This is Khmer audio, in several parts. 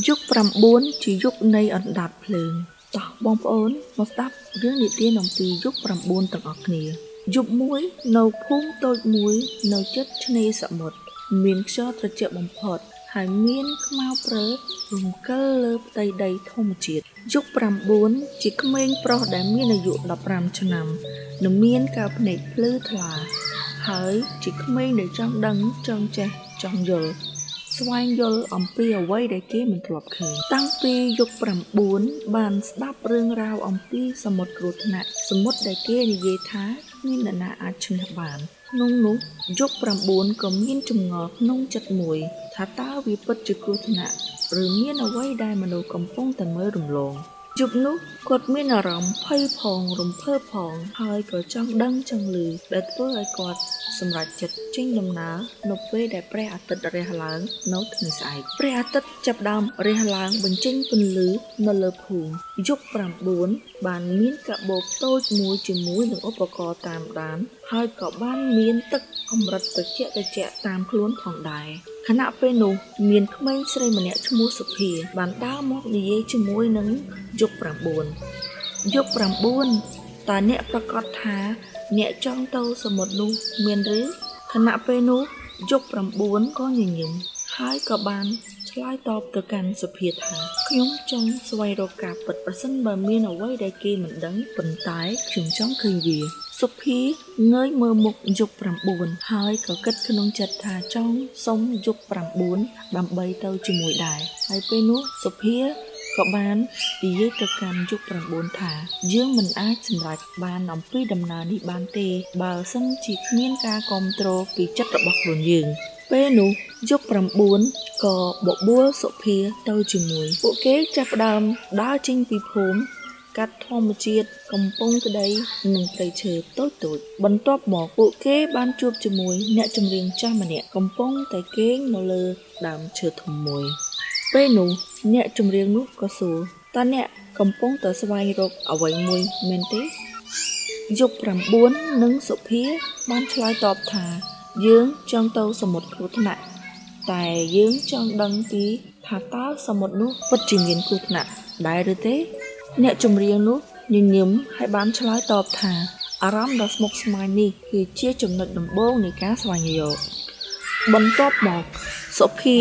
យុគ9ជាយុគនៃអណ្ដាតភ្លើងតោះបងប្អូនមកស្ដាប់រឿងនិទានអំពីយុគ9ទាំងអស់គ្នាយុគមួយនៅភូមិតូចមួយនៅជិតឆ្នេរសមុទ្រមានខ្យល់ត្រជាក់បំផុតហើយមានខ្មៅព្រើរំកិលលើផ្ទៃដីធម្មជាតិយុគ9ជាក្មេងប្រុសដែលមានអាយុ15ឆ្នាំនិងមានកាភ្នែកភ្លឺថ្លាហើយជាក្មេងដែលចង់ដឹងចង់ចេះចង់យល់ស្វែងយល់អំពីអ្វីដែលគេមិនធ្លាប់ឃើញតាំងពីយុគ9បានស្ដាប់រឿងរ៉ាវអំពីសមុទ្រគ្រោះថ្នាក់សមុទ្រដែលគេនិយាយថាគ្មានអ្នកណាអាចឈ្នះបានក្នុងនោះយុគ9ក៏មានចម្ងល់ក្នុងចិត្តមួយថាតើវាពិតជាគ្រោះថ្នាក់ឬមានអ្វីដែលមនុស្សកំពុងតែមើលរំលងយុគនោះគាត់មានអារម្មណ៍ភ័យផងរំភើបផងហើយក៏ចង់ដឹងចង់ឮដែលធ្វើឲ្យគាត់សម្រេចចិត្តចេញដំណើរនៅពេលដែលព្រះអាទិត្យរះឡើងនៅថ្ងៃស្អែកព្រះអាទិត្យចាប់ដើមរះឡើងបញ្ចេញពន្លឺនៅលើភូមិយុគ9បានមានកាបូបតូចមួយជាមួយនឹងឧបករណ៍តាមដានហើយក៏បានមានទឹកកម្រិតត្រជាក់តាមខ្លួនផងដែរខណៈពេលនោះមានក្មេងស្រីម្នាក់ឈ្មោះសុភាបានដើរមកនិយាយជាមួយនឹងយុគ9យុគ9តើអ្នកប្រកាសថាអ្នកចង់ទៅសមុទ្រនោះមានឬខណៈពេលនោះយុគ9ក៏ញញឹមហើយក៏បានឆ្លើយតបទៅកាន់សុភាថាខ្ញុំចង់ស្វែងរកការពិតប្រសិនបើមានអ្វីដែលគេមិនដឹងប៉ុន្តែខ្ញុំចង់ឃើញវាសុភាងើយមើលមុខយុគ9ហើយក៏គិតក្នុងចិត្តថាចង់សុំយុគ9ដើម្បីទៅជាមួយដែរហើយពេលនោះសុភាក៏បាននិយាយទៅកាន់យុគ9ថាយើងមិនអាចសម្រេចបានអំពីដំណើរនេះបានទេបើសិនជាគ្មានការគាំទ្រពីចិត្តរបស់ខ្លួនយើងពេលនោះយុគ9ក៏បបួលសុភាទៅជាមួយពួកគេចាប់ផ្ដើមដើរចេញពីភូមិកាត់ធម្មជាតិកំពង់ក្តីនិងព្រៃឈើតូចបន្ទាប់មកពួកគេបានជួបជាមួយអ្នកចម្រៀងចាស់ម្នាក់កំពុងតែគេងនៅលើដើមឈើធំមួយពេលនោះអ្នកចម្រៀងនោះក៏សួរតើអ្នកកំពុងតែស្វែងរកអ្វីមួយមែនទេយុគ9និងសុភាបានឆ្លើយតបថាយើងចង់ទៅសមុទ្រគ្រោះថ្នាក់តែយើងចង់ដឹងពីថាតើសមុទ្រនោះពិតជាមានគ្រោះថ្នាក់ដែរឬទេអ្នកចម្រៀងនោះញញឹមហើយបានឆ្លើយតបថាអារម្មណ៍ដ៏ស្មុគស្មាញនេះគឺជាចំណុចដំបូងនៃការស្វែងរកបន្ទាប់មកសុភា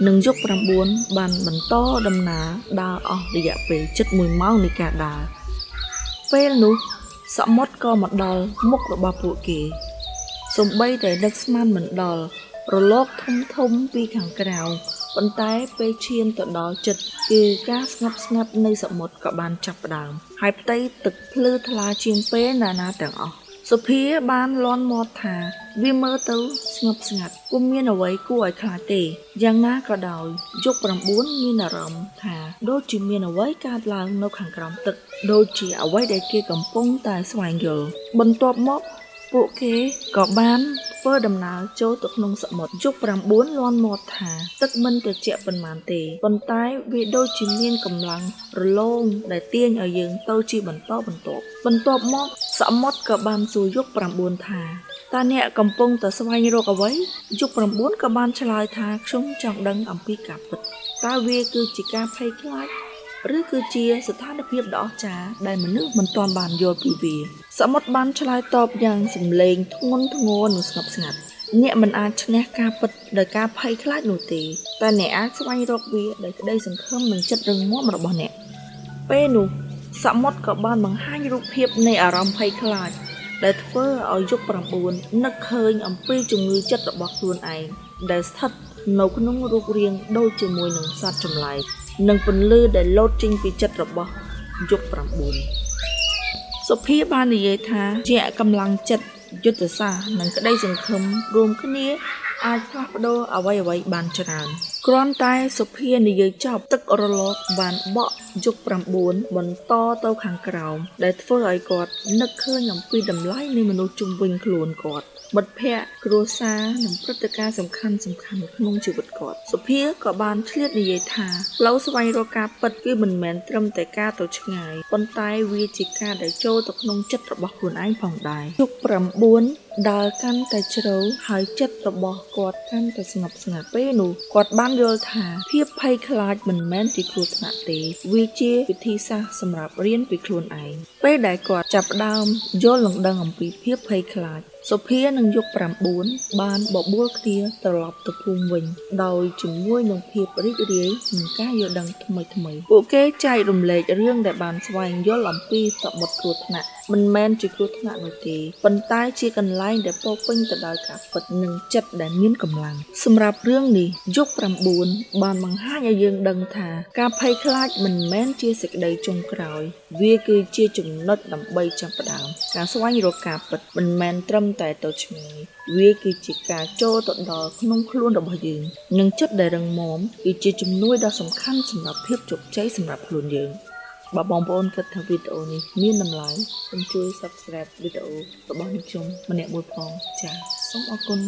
និងយុគ9បានបន្តដំណើរដើរអស់រយៈពេលជិត1ម៉ោងនៃការដើរពេលនោះសមុទ្រក៏មកដល់មុខរបស់ពួកគេសូម្បីតែនឹកស្មានមិនដល់រលកធំពីខាងក្រៅប៉ុន្តែពេលឈានទៅដល់ជិតគឺការស្ងប់ស្ងាត់នៃសមុទ្រក៏បានចាប់ផ្ដើមហើយផ្ទៃទឹកភ្លឺថ្លាជាងពេលណាទាំងអស់សុភាបានលាន់មាត់ថាវាមើលទៅស្ងប់ស្ងាត់ពុំមានអ្វីគួរឲ្យខ្លាចទេយ៉ាងណាក៏ដោយយុគ9មានអារម្មណ៍ថាដូចជាមានអ្វីកើតឡើងនៅខាងក្រោមទឹកដូចជាអ្វីដែលគេកំពុងតែស្វែងយល់បន្ទាប់មកពួកគេក៏បានធ្វើដំណើរចូលទៅក្នុងសមុទ្រយុគ9លាន់មាត់ថាទឹកមិនត្រជាក់ប៉ុន្មានទេប៉ុន្តែវាដូចជាមានកម្លាំងរលោងដែលទាញឲ្យយើងទៅជាបន្តបន្ទាប់មកសមុទ្រក៏បានសួរយុគ9ថាតើអ្នកកំពុងតែស្វែងរកអ្វីយុគ9ក៏បានឆ្លើយថាខ្ញុំចង់ដឹងអំពីការពិតតើវាគឺជាការភ័យខ្លាចឬគឺជាស្ថានភាពដ៏អស្ចារ្យដែលមនុស្សមិនទាន់បានយល់ពីវាសមុទ្របានឆ្លើយតបយ៉ាងសំឡេងធ្ងន់ធ្ងរនិងស្ងប់ស្ងាត់អ្នកមិនអាចឈ្នះការពិតដោយការភ័យខ្លាចនោះទេតែអ្នកអាចស្វែងរកវាដោយក្តីសង្ឃឹមនិងចិត្តរឹងមាំរបស់អ្នកពេលនោះសមុទ្រក៏បានបង្ហាញរូបភាពនៃអារម្មណ៍ភ័យខ្លាចដែលធ្វើឲ្យយុគ9នឹកឃើញអំពីជំងឺចិត្តរបស់ខ្លួនឯងដែលស្ថិតនៅក្នុងរូបរាងដូចជាមួយនឹងសត្វចម្លែកនិងពន្លឺដែលលោតចេញពីចិត្តរបស់យុគ9សុភាបាននិយាយថាជាកម្លាំងចិត្តយុទ្ធសាស្ត្រនិងក្តីសង្ឃឹមរួមគ្នាអាចផ្លាស់ប្ដូរអ្វីៗបានច្រើនគ្រាន់តែសុភានិយាយចប់ទឹករលកបានបក់យុគ9បន្តទៅខាងក្រោមដែលធ្វើឲ្យគាត់នឹកឃើញអំពីតម្លៃនៃមនុស្សជុំវិញខ្លួនគាត់មិត្តភ័ក្តិគ្រួសារនិងព្រឹត្តិការណ៍សំខាន់ៗក្នុងជីវិតគាត់សុភាក៏បានឆ្លៀតនិយាយថាផ្លូវស្វែងរកការពិតគឺមិនមែនត្រឹមតែការទៅឆ្ងាយប៉ុន្តែវាជាការដែលចូលទៅក្នុងចិត្តរបស់ខ្លួនឯងផងដែរយុគ9 ដើរកាន់តែជ្រៅហើយចិត្តរបស់គាត់កាន់តែស្ងប់ស្ងាត់ពេលនោះគាត់បានយល់ថាភាពភ័យខ្លាចមិនមែនជាគ្រោះថ្នាក់ទេវាជាវិធីសាស្ត្រសម្រាប់រៀនពីខ្លួនឯងពេលដែលគាត់ចាប់ផ្ដើមយល់និងដឹងអំពីភាពភ័យខ្លាចសុភានិងយុគ9បានបបួលគ្នាត្រឡប់ទៅភូមិវិញដោយជាមួយនឹងភាពរីករាយនិងការយល់ដឹងថ្មីៗពួកគេចែករំលែករឿងដែលបានស្វែងយល់អំពីសមុទ្រគ្រោះថ្នាក់មិនមែនជាគ្រោះថ្នាក់នោះទេប៉ុន្តែជាកន្លែងដែលពោរពេញទៅដោយការពិតនិងចិត្តដែលមានកម្លាំងសម្រាប់រឿងនេះយុគ9បានបង្ហាញឲ្យយើងដឹងថាការភ័យខ្លាចមិនមែនជាសេចក្តីចុងក្រោយវាគឺជាចំណុចដើម្បីចាប់ផ្ដើមការស្វែងរកការពិតមិនមែនត្រឹមតែទៅឆ្ងាយវាគឺជាការចូលទៅដល់ក្នុងខ្លួនរបស់យើងនិងចិត្តដែលរឹងមាំគឺជាជំនួយដ៏សំខាន់សម្រាប់ភាពជោគជ័យសម្រាប់ខ្លួនយើងបើបងប្អូនគិតថាវីដេអូនេះមានតម្លៃសូមជួយ Subscribe វីដេអូរបស់ខ្ញុំម្នាក់មួយផងចា៎សូមអរគុណ